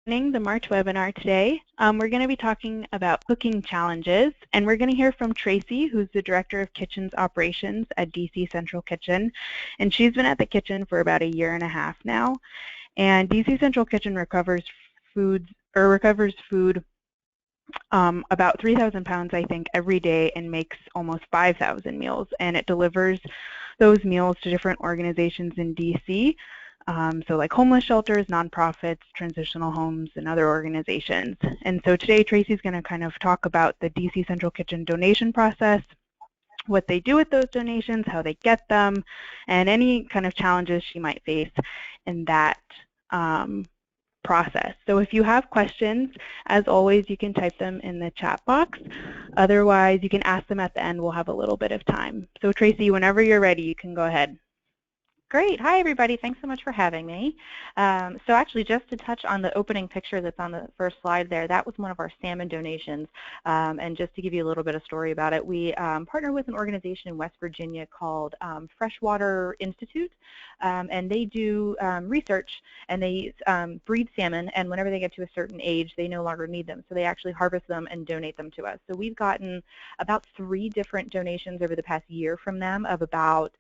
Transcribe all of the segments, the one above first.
The March webinar today. We're going to be talking about cooking challenges, and we're going to hear from Tracy, who's the Director of Kitchens Operations at DC Central Kitchen, and she's been at the kitchen for about 1.5 years now. And DC Central Kitchen recovers food about 3,000 pounds, I think, every day, and makes almost 5,000 meals, and it delivers those meals to different organizations in DC. So like homeless shelters, nonprofits, transitional homes, and other organizations. And so today Tracy's going to kind of talk about the DC Central Kitchen donation process, what they do with those donations, how they get them, and any kind of challenges she might face in that process. So if you have questions, as always, you can type them in the chat box. Otherwise, you can ask them at the end. We'll have a little bit of time. So Tracy, whenever you're ready, you can go ahead. Great. Hi, everybody. Thanks so much for having me. So actually, just to touch on the opening picture that's on the first slide there, that was one of our salmon donations. And just to give you a little bit of story about it, we partner with an organization in West Virginia called Freshwater Institute. And they do research, and they breed salmon, and whenever they get to a certain age, they no longer need them. So they actually harvest them and donate them to us. So we've gotten about 3 different donations over the past year from them of about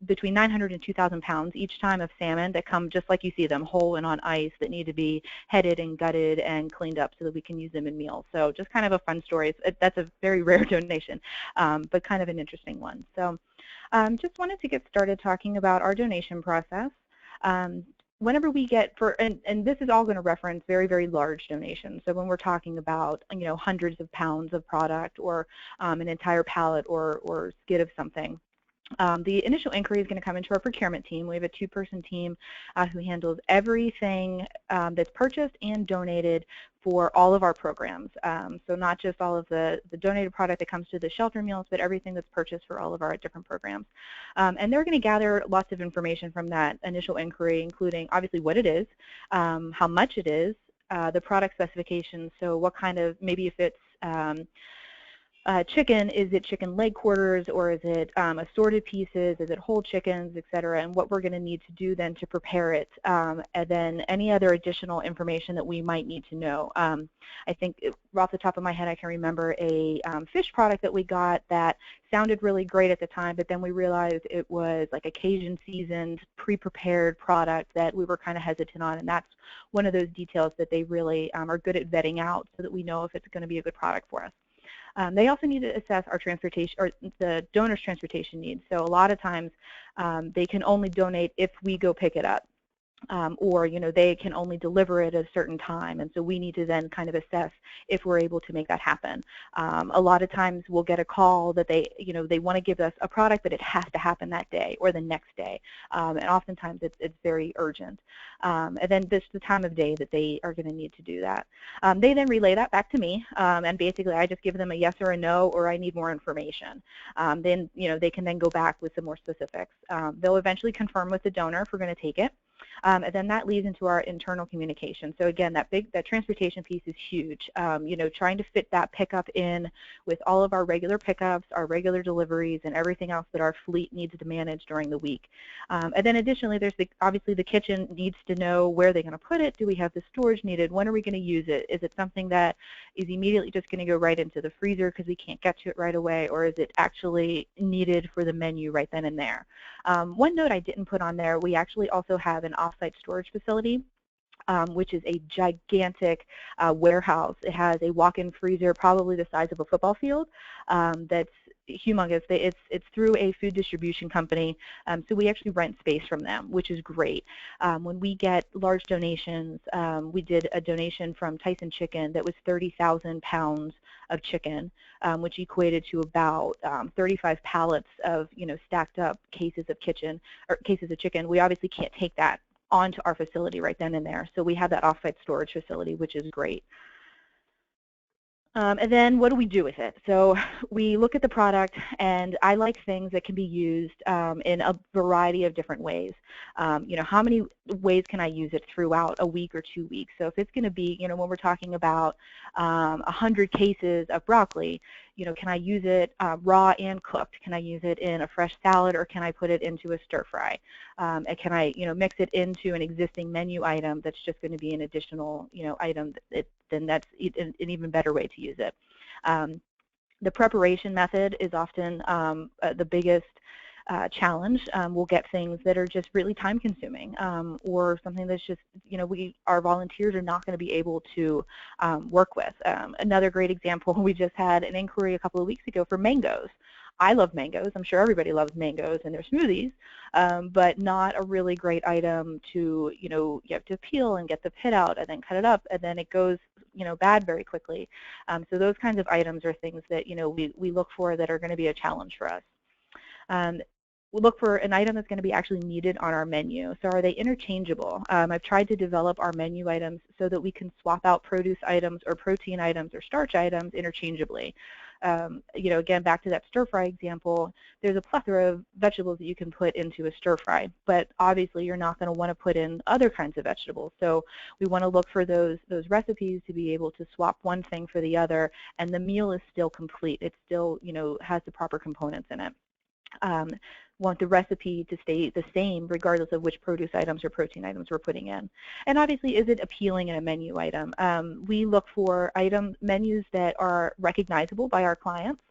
between 900 and 2,000 pounds each time of salmon that come just like you see them, whole and on ice, that need to be headed and gutted and cleaned up so that we can use them in meals. So just kind of a fun story. That's a very rare donation, but kind of an interesting one. So just wanted to get started talking about our donation process. Whenever we get, and this is all going to reference very, very large donations. So when we're talking about, hundreds of pounds of product, or an entire pallet or skid of something, the initial inquiry is going to come into our procurement team. We have a 2-person team who handles everything that's purchased and donated for all of our programs. So not just all of the donated product that comes to the shelter meals, but everything that's purchased for all of our different programs. And they're going to gather lots of information from that initial inquiry, including obviously what it is, how much it is, the product specifications, so what kind of, maybe if it's chicken, is it chicken leg quarters, or is it assorted pieces, is it whole chickens, etc., and what we're going to need to do then to prepare it, and then any other additional information that we might need to know. I think off the top of my head I can remember a fish product that we got that sounded really great at the time, but then we realized it was like a Cajun seasoned, pre-prepared product that we were kind of hesitant on, and that's one of those details that they really are good at vetting out so that we know if it's going to be a good product for us. They also need to assess our transportation, or the donor's transportation needs. So a lot of times they can only donate if we go pick it up. Or they can only deliver it at a certain time, and so we need to then kind of assess if we're able to make that happen. A lot of times we'll get a call that they want to give us a product, but it has to happen that day or the next day, and oftentimes it's very urgent. And then this is the time of day that they are going to need to do that. They then relay that back to me, and basically I just give them a yes or a no, or I need more information. Then they can then go back with some more specifics. They'll eventually confirm with the donor if we're going to take it. And then that leads into our internal communication. So again, that transportation piece is huge. Trying to fit that pickup in with all of our regular pickups, our regular deliveries, and everything else that our fleet needs to manage during the week. And then additionally, there's obviously the kitchen needs to know where they're going to put it. Do we have the storage needed? When are we going to use it? Is it something that is immediately just going to go right into the freezer because we can't get to it right away, or is it actually needed for the menu right then and there? One note I didn't put on there, we actually also have an off-site storage facility, which is a gigantic warehouse. It has a walk-in freezer probably the size of a football field that's humongous. It's through a food distribution company, so we actually rent space from them, which is great. When we get large donations, we did a donation from Tyson Chicken that was 30,000 pounds of chicken, which equated to about 35 pallets of stacked up cases of chicken. We obviously can't take that onto our facility right then and there, so we have that off-site storage facility, which is great. And then what do we do with it? So we look at the product, and I like things that can be used in a variety of different ways. How many ways can I use it throughout a week or 2 weeks? So if it's going to be, when we're talking about 100 cases of broccoli, can I use it raw and cooked? Can I use it in a fresh salad, or can I put it into a stir fry? And can I, mix it into an existing menu item that's just going to be an additional, item? Then that's an even better way to use it. The preparation method is often the biggest challenge. We'll get things that are just really time consuming, or something that's just, our volunteers are not going to be able to work with. Another great example, we just had an inquiry a couple of weeks ago for mangoes. I love mangoes. I'm sure everybody loves mangoes in their smoothies, but not a really great item to, you have to peel and get the pit out and then cut it up, and then it goes, bad very quickly. So those kinds of items are things that, we look for that are going to be a challenge for us. We'll look for an item that's going to be actually needed on our menu. So are they interchangeable? I've tried to develop our menu items so that we can swap out produce items or protein items or starch items interchangeably. Again, back to that stir fry example, there's a plethora of vegetables that you can put into a stir fry, but obviously you're not going to want to put in other kinds of vegetables. So we want to look for those recipes to be able to swap one thing for the other, and the meal is still complete. It still, has the proper components in it. Want the recipe to stay the same regardless of which produce items or protein items we're putting in. And obviously, is it appealing in a menu item? We look for menus that are recognizable by our clients.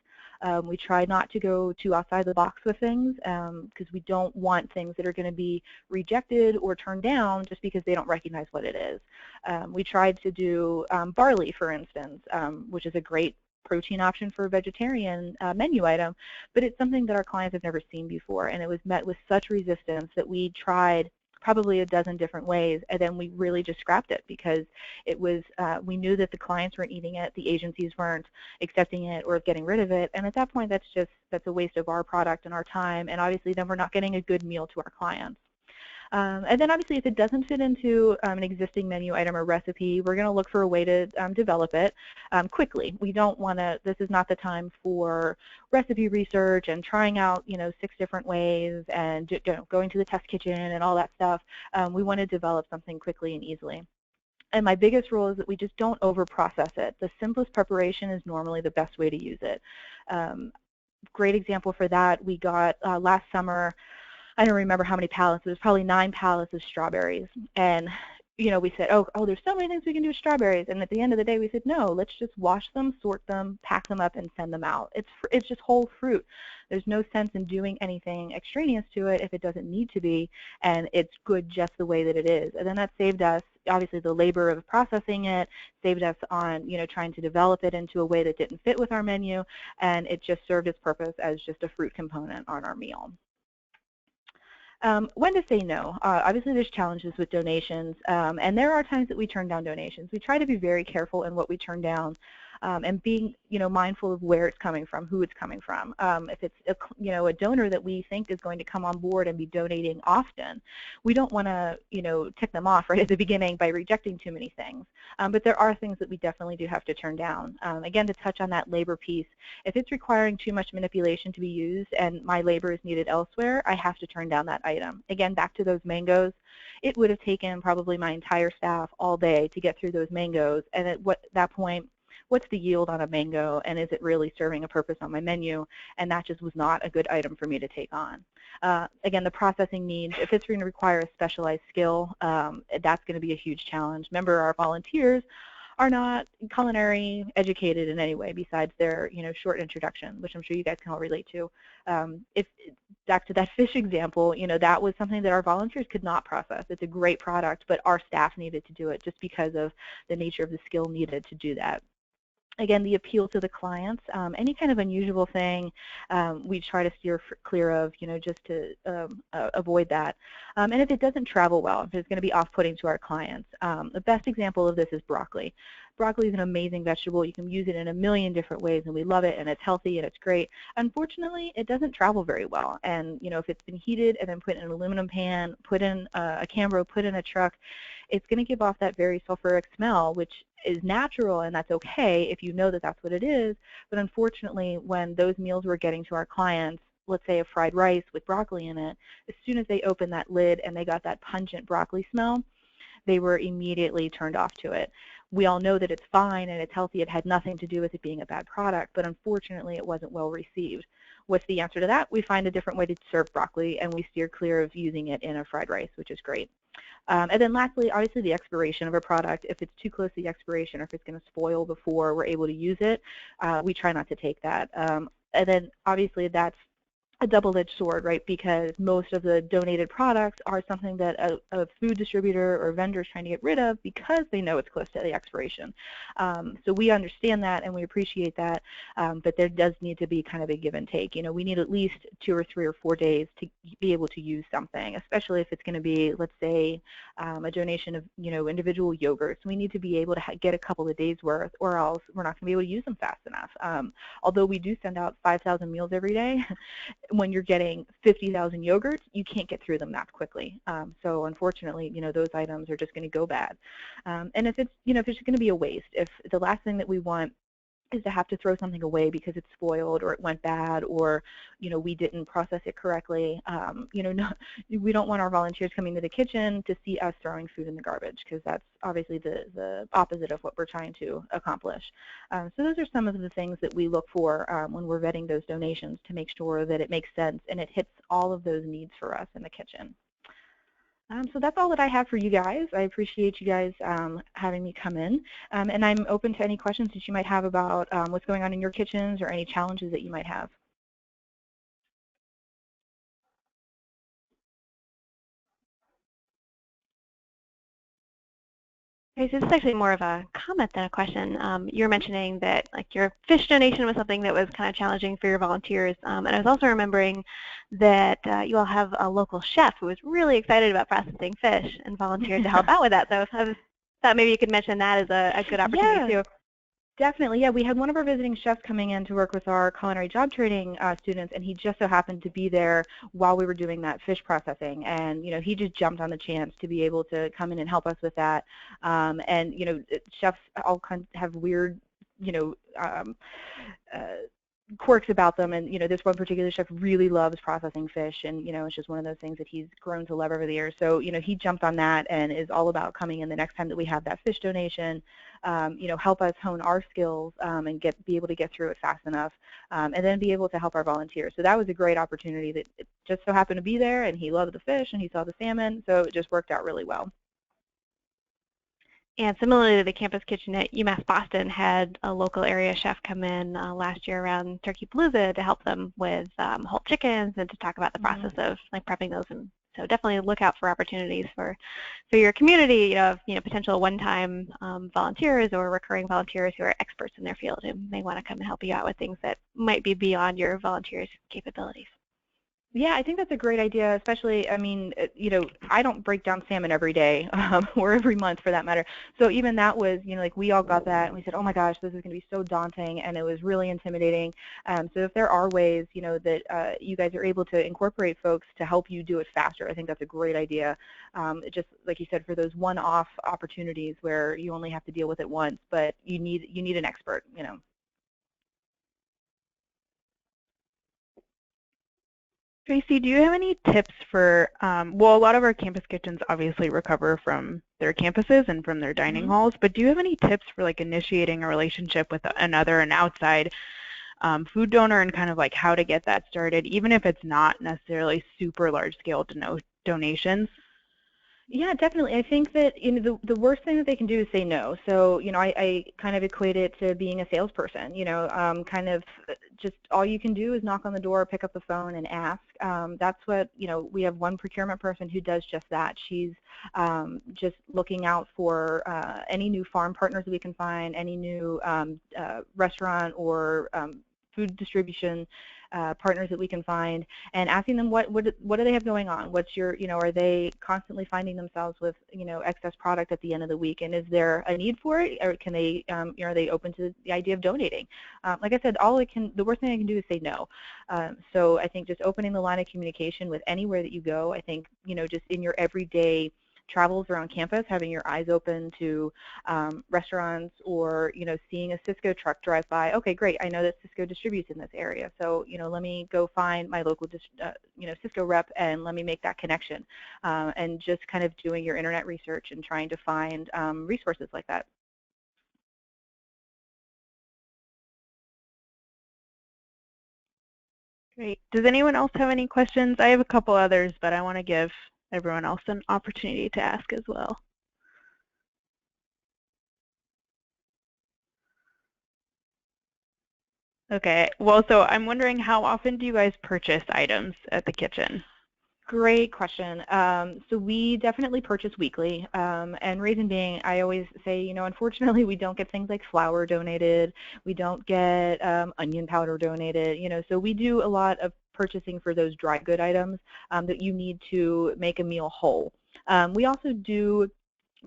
We try not to go too outside the box with things, because we don't want things that are going to be rejected or turned down just because they don't recognize what it is. We tried to do barley, for instance, which is a great protein option for a vegetarian menu item, but it's something that our clients have never seen before, and it was met with such resistance that we tried probably a dozen different ways, and then we really just scrapped it because it was, we knew that the clients weren't eating it, the agencies weren't accepting it or getting rid of it, and at that point that's a waste of our product and our time, and obviously then we're not getting a good meal to our clients. And then obviously if it doesn't fit into an existing menu item or recipe, we're going to look for a way to develop it quickly. We don't want to, this is not the time for recipe research and trying out 6 different ways and going to the test kitchen and all that stuff. We want to develop something quickly and easily. And my biggest rule is that we just don't over-process it. The simplest preparation is normally the best way to use it. Great example for that, we got last summer, I don't remember how many pallets, it was probably 9 pallets of strawberries. And we said, oh, there's so many things we can do with strawberries. And at the end of the day, we said, no, let's just wash them, sort them, pack them up, and send them out. It's just whole fruit. There's no sense in doing anything extraneous to it if it doesn't need to be, and it's good just the way that it is. And then that saved us, obviously, the labor of processing it, saved us on, trying to develop it into a way that didn't fit with our menu, and it just served its purpose as just a fruit component on our meal. When to say no. Obviously there's challenges with donations, and there are times that we turn down donations. We try to be very careful in what we turn down, and being mindful of where it's coming from, who it's coming from. If it's a donor that we think is going to come on board and be donating often, we don't want to tick them off right at the beginning by rejecting too many things. But there are things that we definitely do have to turn down. Again, to touch on that labor piece, if it's requiring too much manipulation to be used and my labor is needed elsewhere, I have to turn down that item. Again, back to those mangoes, it would have taken probably my entire staff all day to get through those mangoes, and at that point, what's the yield on a mango, and is it really serving a purpose on my menu? And that just was not a good item for me to take on. Again, the processing needs, if it's going to require a specialized skill, that's going to be a huge challenge. Remember, our volunteers are not culinary educated in any way besides their short introduction, which I'm sure you guys can all relate to. If back to that fish example, that was something that our volunteers could not process. It's a great product, but our staff needed to do it just because of the nature of the skill needed to do that. Again, the appeal to the clients, any kind of unusual thing, we try to steer clear of, just to avoid that. And if it doesn't travel well, if it's going to be off-putting to our clients, the best example of this is broccoli. Broccoli is an amazing vegetable. You can use it in a million different ways, and we love it, and it's healthy, and it's great. Unfortunately, it doesn't travel very well. And, if it's been heated and then put in an aluminum pan, put in a Cambro, put in a truck, it's going to give off that very sulfuric smell, which is natural, and that's okay if you know that that's what it is. But unfortunately, when those meals were getting to our clients, let's say a fried rice with broccoli in it, as soon as they opened that lid and they got that pungent broccoli smell, they were immediately turned off to it. We all know that it's fine and it's healthy. It had nothing to do with it being a bad product, but unfortunately it wasn't well received. What's the answer to that? We find a different way to serve broccoli, and we steer clear of using it in a fried rice, which is great. And then lastly, obviously the expiration of a product. If it's too close to the expiration or if it's going to spoil before we're able to use it, we try not to take that. And then obviously that's a double-edged sword, right? Because most of the donated products are something that a food distributor or vendor is trying to get rid of because they know it's close to the expiration. So we understand that and we appreciate that, but there does need to be kind of a give and take. You know, we need at least 2 or 3 or 4 days to be able to use something, especially if it's going to be, let's say, a donation of, you know, individual yogurts. We need to be able to get a couple of days worth, or else we're not going to be able to use them fast enough. Although we do send out 5,000 meals every day, when you're getting 50,000 yogurts, you can't get through them that quickly. So unfortunately, you know, those items are just going to go bad. And if it's, you know, if it's going to be a waste, if the last thing that we want is to have to throw something away because it's spoiled or it went bad or, you know, we didn't process it correctly. You know, no, we don't want our volunteers coming to the kitchen to see us throwing food in the garbage, because that's obviously the opposite of what we're trying to accomplish. So those are some of the things that we look for when we're vetting those donations, to make sure that it makes sense and it hits all of those needs for us in the kitchen. So that's all that I have for you guys. I appreciate you guys having me come in, and I'm open to any questions that you might have about what's going on in your kitchens or any challenges that you might have. Okay, so this is actually more of a comment than a question. You were mentioning that like your fish donation was something that was kind of challenging for your volunteers, and I was also remembering that you all have a local chef who was really excited about processing fish and volunteered to help out with that. So I thought maybe you could mention that as a good opportunity too. Definitely, yeah. We had one of our visiting chefs coming in to work with our culinary job training students, and he just so happened to be there while we were doing that fish processing. And you know, he just jumped on the chance to be able to come in and help us with that. And you know, chefs all kind of have weird, you know, quirks about them, and you know, this one particular chef really loves processing fish, and you know, it's just one of those things that he's grown to love over the years. So you know, he jumped on that and is all about coming in the next time that we have that fish donation, you know, help us hone our skills and be able to get through it fast enough, and then be able to help our volunteers. So that was a great opportunity that it just so happened to be there, and he loved the fish and he saw the salmon, so it just worked out really well. And similarly to the Campus Kitchen at UMass Boston, had a local area chef come in last year around Turkey Palooza to help them with whole chickens and to talk about the process of like prepping those. And so definitely look out for opportunities for your community, potential one-time volunteers or recurring volunteers who are experts in their field who may want to come and help you out with things that might be beyond your volunteers' capabilities. Yeah, I think that's a great idea, especially, I mean, you know, I don't break down salmon every day or every month for that matter. So even that was, you know, like we all got that and we said, oh my gosh, this is going to be so daunting, and it was really intimidating. So if there are ways, you know, that you guys are able to incorporate folks to help you do it faster, I think that's a great idea. Just like you said, for those one-off opportunities where you only have to deal with it once, but you need an expert, you know. Tracy, do you have any tips for, well, a lot of our campus kitchens obviously recover from their campuses and from their dining halls, but do you have any tips for like initiating a relationship with an outside food donor and kind of like how to get that started, even if it's not necessarily super large scale donations? Yeah, definitely. I think that, you know, the worst thing that they can do is say no. So, you know, I kind of equate it to being a salesperson. You know, kind of just all you can do is knock on the door, pick up the phone, and ask. That's what, you know, we have one procurement person who does just that. She's just looking out for any new farm partners that we can find, any new restaurant or food distribution partners that we can find, and asking them what do they have going on? What's your, you know, are they constantly finding themselves with, you know, excess product at the end of the week, and is there a need for it, or can they, you know, are they open to the idea of donating? Like I said, the worst thing I can do is say no. So I think just opening the line of communication with anywhere that you go, I think, you know, just in your everyday travels around campus, having your eyes open to restaurants, or seeing a Sysco truck drive by. Okay, great, I know that Sysco distributes in this area, so let me go find my local Sysco rep and let me make that connection, and just kind of doing your internet research and trying to find resources like that. Great. Does anyone else have any questions? I have a couple others, but I want to give everyone else an opportunity to ask as well. Okay, well, so I'm wondering, how often do you guys purchase items at the kitchen? Great question. So we definitely purchase weekly, and reason being, I always say, unfortunately, we don't get things like flour donated, we don't get onion powder donated, so we do a lot of purchasing for those dry good items that you need to make a meal whole. We also do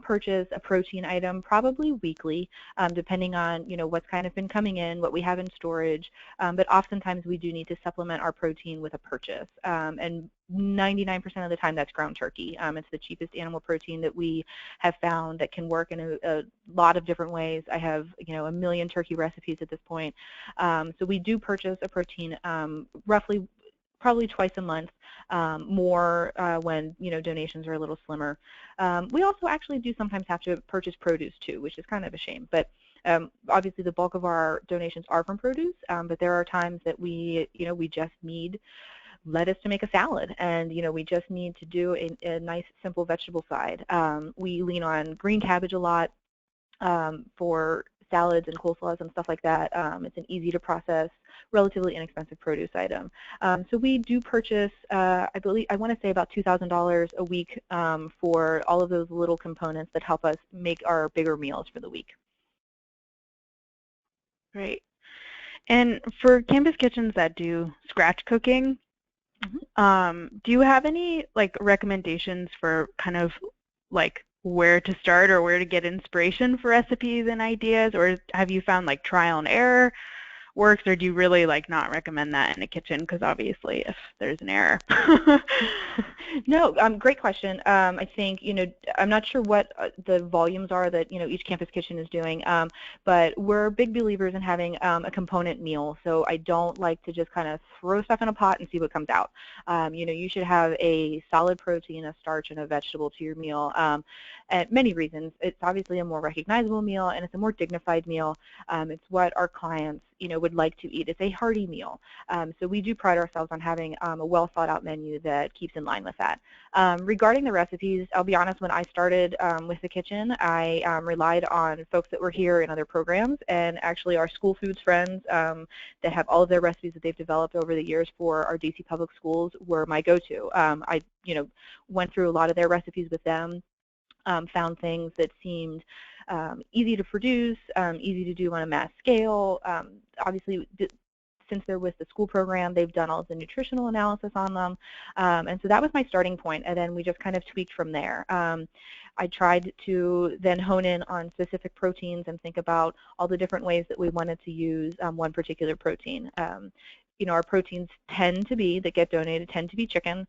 purchase a protein item probably weekly, depending on what's kind of been coming in, what we have in storage, but oftentimes we do need to supplement our protein with a purchase, and 99% of the time that's ground turkey. It's the cheapest animal protein that we have found that can work in a lot of different ways. I have a million turkey recipes at this point, so we do purchase a protein roughly probably twice a month, more when donations are a little slimmer. We also actually do sometimes have to purchase produce too, which is kind of a shame. But obviously the bulk of our donations are from produce, but there are times that we just need lettuce to make a salad, and we just need to do a nice simple vegetable side. We lean on green cabbage a lot for salads and coleslaws and stuff like that. It's an easy to process, relatively inexpensive produce item. So we do purchase, I want to say about $2,000 a week for all of those little components that help us make our bigger meals for the week. Great. And for campus kitchens that do scratch cooking, do you have any recommendations for kind of where to start or where to get inspiration for recipes and ideas, or have you found trial and error works, or do you really not recommend that in a kitchen, because obviously if there's an error? No, great question. I think I'm not sure what the volumes are that each campus kitchen is doing, but we're big believers in having a component meal. So I don't like to just kind of throw stuff in a pot and see what comes out. You should have a solid protein, a starch, and a vegetable to your meal. And many reasons. It's obviously a more recognizable meal, and it's a more dignified meal. It's what our clients would like to eat. It's a hearty meal. So we do pride ourselves on having a well thought out menu that keeps in line with that. Regarding the recipes, I'll be honest, when I started with the kitchen, I relied on folks that were here in other programs, and actually our school foods friends that have all of their recipes that they've developed over the years for our DC Public Schools were my go-to. I went through a lot of their recipes with them, found things that seemed easy to produce, easy to do on a mass scale. Obviously, since they're with the school program, they've done all of the nutritional analysis on them. And so that was my starting point, and then we just kind of tweaked from there. I tried to then hone in on specific proteins and think about all the different ways that we wanted to use one particular protein. Our proteins that get donated tend to be chicken,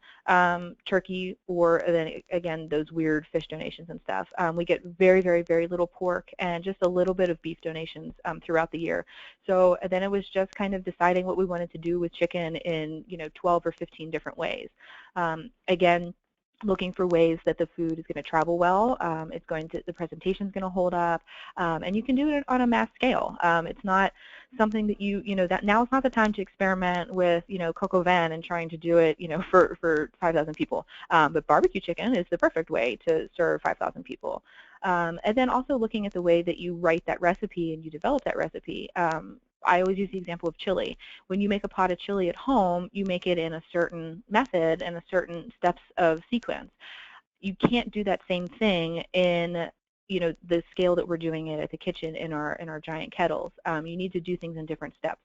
turkey, or then again those weird fish donations and stuff. We get very, very, very little pork and just a little bit of beef donations throughout the year. So then it was just kind of deciding what we wanted to do with chicken in 12 or 15 different ways. Again, looking for ways that the food is going to travel well, the presentation is going to hold up, and you can do it on a mass scale. It's not something that that now is not the time to experiment with coq au vin and trying to do it for 5,000 people. But barbecue chicken is the perfect way to serve 5,000 people. And then also looking at the way that you write that recipe and you develop that recipe. I always use the example of chili. When you make a pot of chili at home, you make it in a certain method and a certain steps of sequence. You can't do that same thing in the scale that we're doing it at the kitchen in our giant kettles. You need to do things in different steps.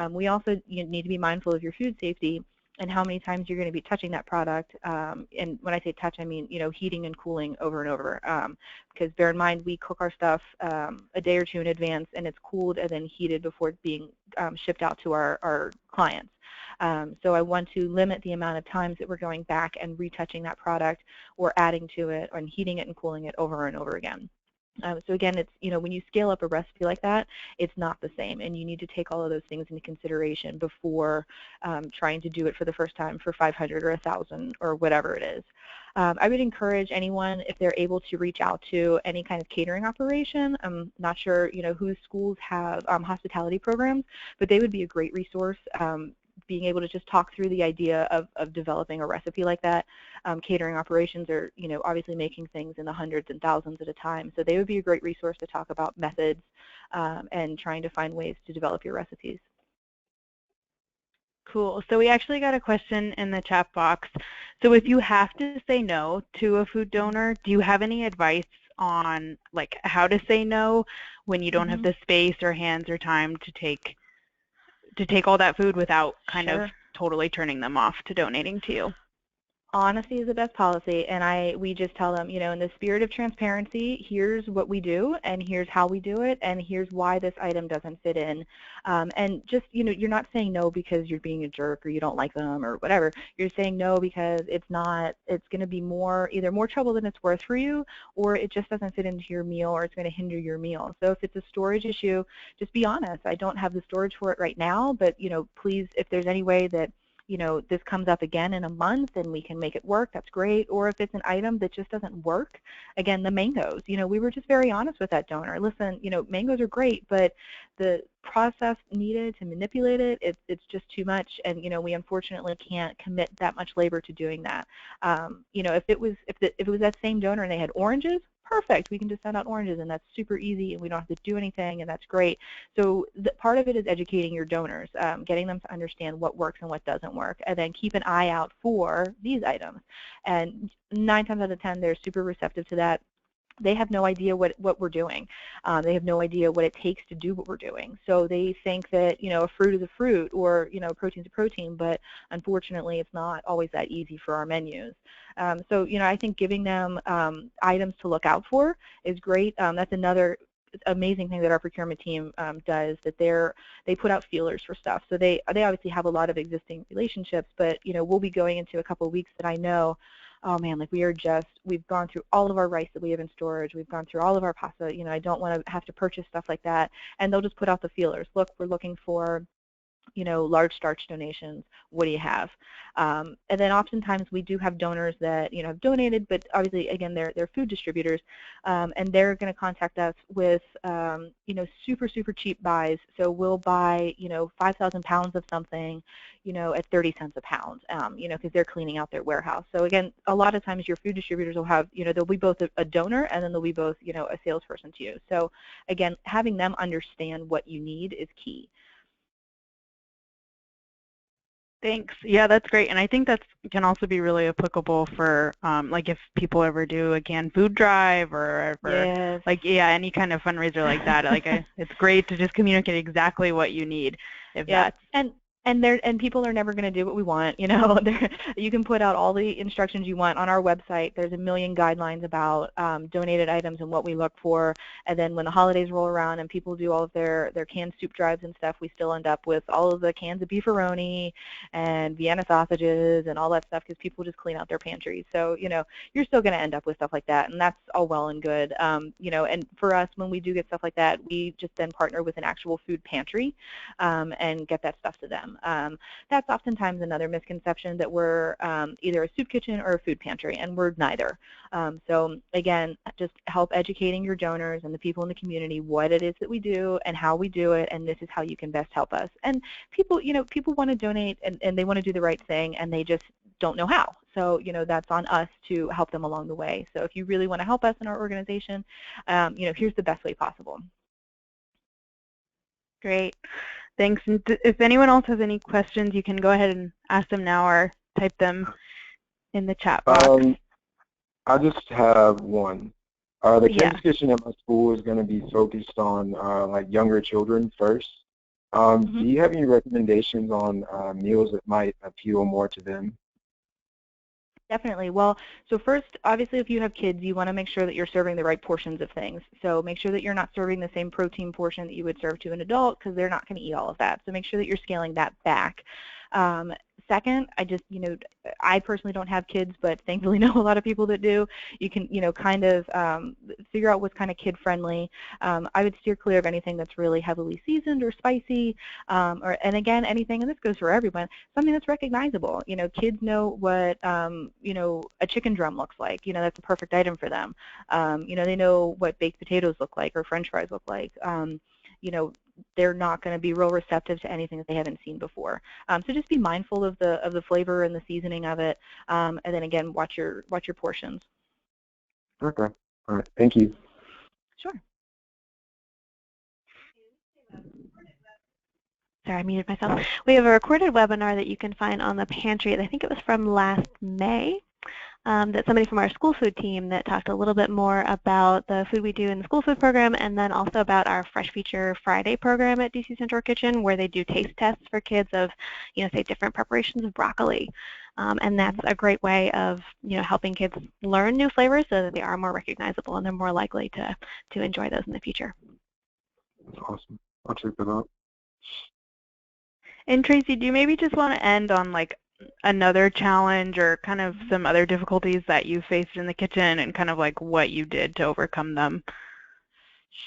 We also need to be mindful of your food safety and how many times you're going to be touching that product. And when I say touch, I mean heating and cooling over and over. Because bear in mind, we cook our stuff a day or two in advance, and it's cooled and then heated before it's being shipped out to our clients. So I want to limit the amount of times that we're going back and retouching that product or adding to it and heating it and cooling it over and over again. So again, it's, when you scale up a recipe like that, it's not the same, and you need to take all of those things into consideration before trying to do it for the first time for 500 or 1,000 or whatever it is. I would encourage anyone, if they're able, to reach out to any kind of catering operation. I'm not sure, whose schools have hospitality programs, but they would be a great resource. Being able to just talk through the idea of developing a recipe like that. Catering operations are, obviously making things in the hundreds and thousands at a time, so they would be a great resource to talk about methods and trying to find ways to develop your recipes. Cool. So we actually got a question in the chat box. So if you have to say no to a food donor, do you have any advice on like how to say no when you don't have the space or hands or time to take all that food without kind of totally turning them off to donating to you? Honesty is the best policy, and we just tell them, in the spirit of transparency, here's what we do, and here's how we do it, and here's why this item doesn't fit in. And just, you're not saying no because you're being a jerk or you don't like them or whatever. You're saying no because it's going to be either more trouble than it's worth for you, or it just doesn't fit into your meal, or it's going to hinder your meal. So if it's a storage issue, just be honest. I don't have the storage for it right now, but, please, if there's any way that this comes up again in a month and we can make it work, that's great. Or if it's an item that just doesn't work, again, the mangoes, we were just very honest with that donor. Listen, mangoes are great, but the process needed to manipulate it, it's just too much, and we unfortunately can't commit that much labor to doing that. If it was that same donor and they had oranges, perfect, we can just send out oranges, and that's super easy, and we don't have to do anything, and that's great. So part of it is educating your donors, getting them to understand what works and what doesn't work, and then keep an eye out for these items. And 9 times out of 10, they're super receptive to that. They have no idea what we're doing. They have no idea what it takes to do what we're doing. So they think that, a fruit is a fruit, or, protein's a protein, but unfortunately it's not always that easy for our menus. So, I think giving them items to look out for is great. That's another amazing thing that our procurement team does, that they put out feelers for stuff. So they obviously have a lot of existing relationships, but, we'll be going into a couple of weeks that I know, oh man, like we've gone through all of our rice that we have in storage, we've gone through all of our pasta, I don't want to have to purchase stuff like that, and they'll just put out the feelers. Look, we're looking for, large starch donations, what do you have? And then oftentimes we do have donors that, have donated, but obviously, again, they're food distributors, and they're going to contact us with, super, super cheap buys. So we'll buy, 5,000 pounds of something, at 30 cents a pound, because they're cleaning out their warehouse. So again, a lot of times your food distributors will have, they'll be both a donor and then they'll be both, a salesperson to you. So again, having them understand what you need is key. Thanks. Yeah, that's great, and I think that can also be really applicable for like if people ever do a canned food drive or ever, like any kind of fundraiser like that. Like it's great to just communicate exactly what you need. If that's and people are never going to do what we want. You can put out all the instructions you want on our website. There's a million guidelines about donated items and what we look for. And then when the holidays roll around and people do all of their canned soup drives and stuff, we still end up with all of the cans of beefaroni and Vienna sausages and all that stuff because people just clean out their pantries. So you're still going to end up with stuff like that, and that's all well and good. And for us, when we do get stuff like that, we just then partner with an actual food pantry and get that stuff to them. That's oftentimes another misconception, that we're either a soup kitchen or a food pantry, and we're neither. So again, just help educating your donors and the people in the community what it is that we do and how we do it, and this is how you can best help us. And people, people want to donate and they want to do the right thing, and they just don't know how. So, that's on us to help them along the way. So if you really want to help us in our organization, here's the best way possible. Great. Thanks. And if anyone else has any questions, you can go ahead and ask them now or type them in the chat box. I just have one. The Kansas Kitchen at my school is going to be focused on like younger children first. Do you have any recommendations on meals that might appeal more to them? Definitely. Well, so first, obviously, if you have kids, you want to make sure that you're serving the right portions of things. So make sure that you're not serving the same protein portion that you would serve to an adult, because they're not going to eat all of that. So make sure that you're scaling that back. Second, I personally don't have kids, but thankfully know a lot of people that do. You can, kind of figure out what's kind of kid-friendly. I would steer clear of anything that's really heavily seasoned or spicy, and again, anything, and this goes for everyone, something that's recognizable. Kids know what, a chicken drum looks like. That's a perfect item for them. They know what baked potatoes look like or French fries look like. They're not going to be real receptive to anything that they haven't seen before. So just be mindful of the flavor and the seasoning of it, and then again, watch your portions. Okay. All right. Thank you. Sure. Sorry, I muted myself. We have a recorded webinar that you can find on the pantry. I think it was from last May. That somebody from our school food team that talked a little bit more about the food we do in the school food program, and then also about our Fresh Feature Friday program at DC Central Kitchen, where they do taste tests for kids of, say different preparations of broccoli. And that's a great way of, helping kids learn new flavors so that they are more recognizable and they're more likely to enjoy those in the future. That's awesome. I'll check that out. And Tracy, do you maybe just want to end on like another challenge or kind of some other difficulties that you faced in the kitchen and kind of like what you did to overcome them?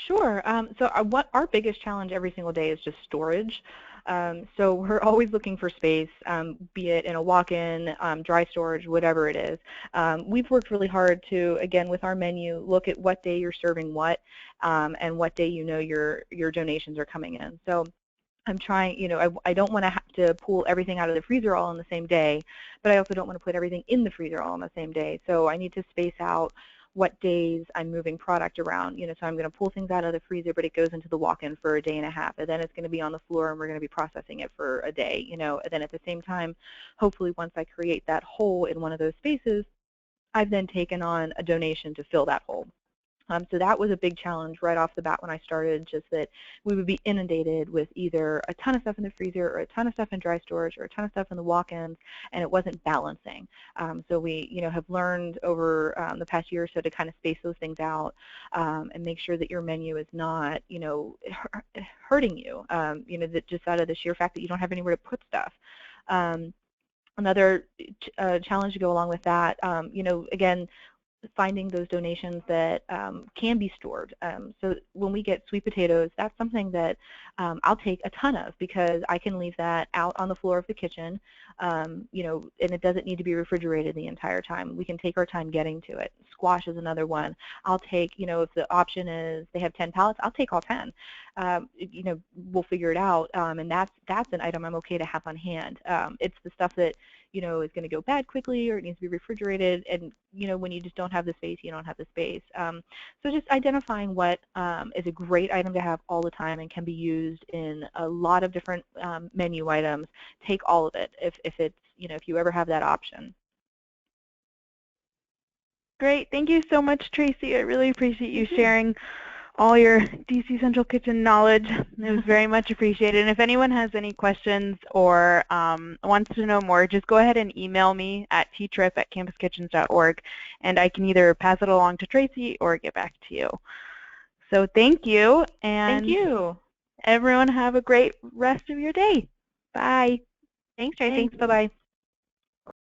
Sure. So what our biggest challenge every single day is just storage. So we're always looking for space, be it in a walk-in, dry storage, whatever it is. We've worked really hard to, again, with our menu, look at what day you're serving what, and what day your donations are coming in. So I'm trying, I don't want to have to pull everything out of the freezer all on the same day, but I also don't want to put everything in the freezer all on the same day. So I need to space out what days I'm moving product around. So I'm going to pull things out of the freezer, but it goes into the walk-in for a day and a half, and then it's going to be on the floor, and we're going to be processing it for a day. And then at the same time, hopefully once I create that hole in one of those spaces, I've then taken on a donation to fill that hole. So that was a big challenge right off the bat when I started, just that we would be inundated with either a ton of stuff in the freezer or a ton of stuff in dry storage or a ton of stuff in the walk-ins, and it wasn't balancing. So we have learned over the past year or so to kind of space those things out and make sure that your menu is not hurting you, that just out of the sheer fact that you don't have anywhere to put stuff. Another challenge to go along with that, again, finding those donations that can be stored. So when we get sweet potatoes, that's something that I'll take a ton of because I can leave that out on the floor of the kitchen, and it doesn't need to be refrigerated the entire time. We can take our time getting to it. Squash is another one. I'll take, if the option is they have 10 pallets, I'll take all 10. We'll figure it out, and that's an item I'm okay to have on hand. It's the stuff that is going to go bad quickly or it needs to be refrigerated, and when you just don't have the space, you don't have the space. So just identifying what is a great item to have all the time and can be used in a lot of different menu items. Take all of it if it's if you ever have that option. Great, thank you so much, Tracy. I really appreciate you sharing all your DC Central Kitchen knowledge. It was very much appreciated. And if anyone has any questions or wants to know more, just go ahead and email me at ttrip@campuskitchens.org, and I can either pass it along to Tracy or get back to you. So thank you, and thank you. Everyone have a great rest of your day. Bye. Thanks, Tracy. Thanks. Bye-bye.